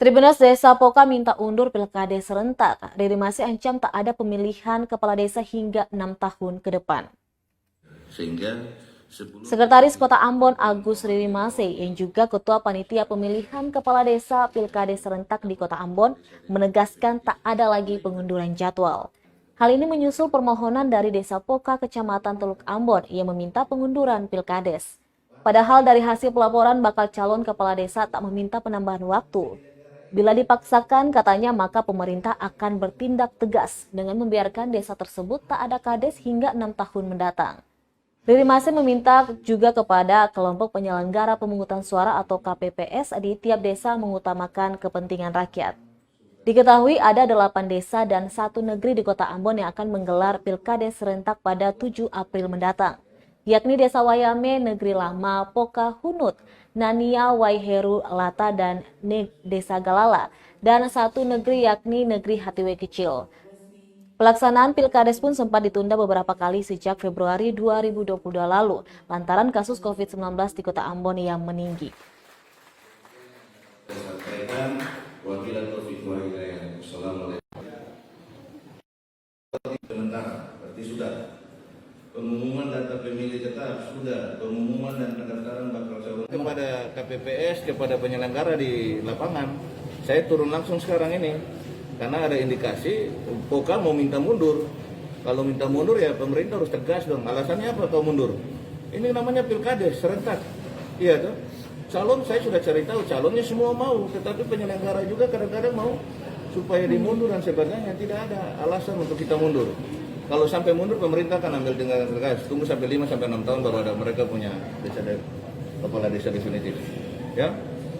Tribunasi Desa Poka minta undur pilkada serentak. Riri masih ancam tak ada pemilihan kepala desa hingga 6 tahun ke depan. Sekretaris Kota Ambon Agus Riri Mase yang juga Ketua Panitia Pemilihan Kepala Desa Pilkada Serentak di Kota Ambon menegaskan tak ada lagi pengunduran jadwal. Hal ini menyusul permohonan dari Desa Poka Kecamatan Teluk Ambon yang meminta pengunduran pilkades. Padahal dari hasil pelaporan bakal calon kepala desa tak meminta penambahan waktu. Bila dipaksakan, katanya maka pemerintah akan bertindak tegas dengan membiarkan desa tersebut tak ada kades hingga 6 tahun mendatang. Riri masih meminta juga kepada kelompok penyelenggara pemungutan suara atau KPPS di tiap desa mengutamakan kepentingan rakyat. Diketahui ada 8 desa dan 1 negeri di Kota Ambon yang akan menggelar pilkades serentak pada 7 April mendatang, yakni Desa Wayame, Negeri Lama, Poka, Hunut, Nania, Waiheru, Lata, dan Desa Galala, dan 1 negeri yakni Negeri Hatiwe Kecil. Pelaksanaan pilkades pun sempat ditunda beberapa kali sejak Februari 2022 lalu, lantaran kasus COVID-19 di Kota Ambon yang meninggi. Berarti sudah pengumuman data pemilih tetap, sudah pengumuman dan pendaftaran bakal calon. Kepada KPPS, kepada penyelenggara di lapangan, saya turun langsung sekarang ini karena ada indikasi Poka mau minta mundur. Kalau minta mundur ya pemerintah harus tegas dong. Alasannya apa kau mundur? Ini namanya pilkades serentak. Iya tuh. Calon saya sudah cari tahu, calonnya semua mau, tetapi penyelenggara juga kadang-kadang mau supaya dimundur dan sebagainya. Tidak ada alasan untuk kita mundur. Kalau sampai mundur pemerintah akan ambil tindakan tegas. Tunggu sampai 5 sampai 6 tahun baru ada mereka punya kepala desa definitif. Ya.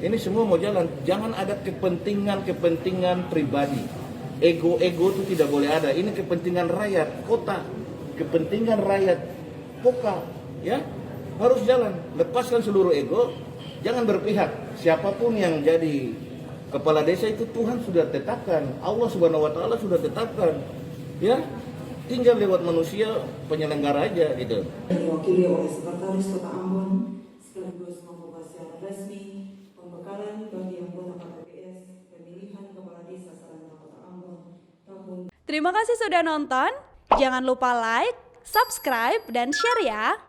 Ini semua mau jalan. Jangan ada kepentingan pribadi. Ego-ego itu tidak boleh ada. Ini kepentingan rakyat kota, kepentingan rakyat Poka, ya. Harus jalan. Lepaskan seluruh ego. Jangan berpihak. Siapapun yang jadi kepala desa itu Tuhan sudah tetapkan. Allah Subhanahu wa taala sudah tetapkan. Ya. Tinggal lewat manusia penyelenggara aja gitu. Diwakili oleh Sekretaris Kota Ambon sekaligus membuka secara resmi pembekalan bagi anggota KPPS pemilihan kepala desa serentak Kota Ambon tahun. Terima kasih sudah nonton. Jangan lupa like, subscribe, dan share ya.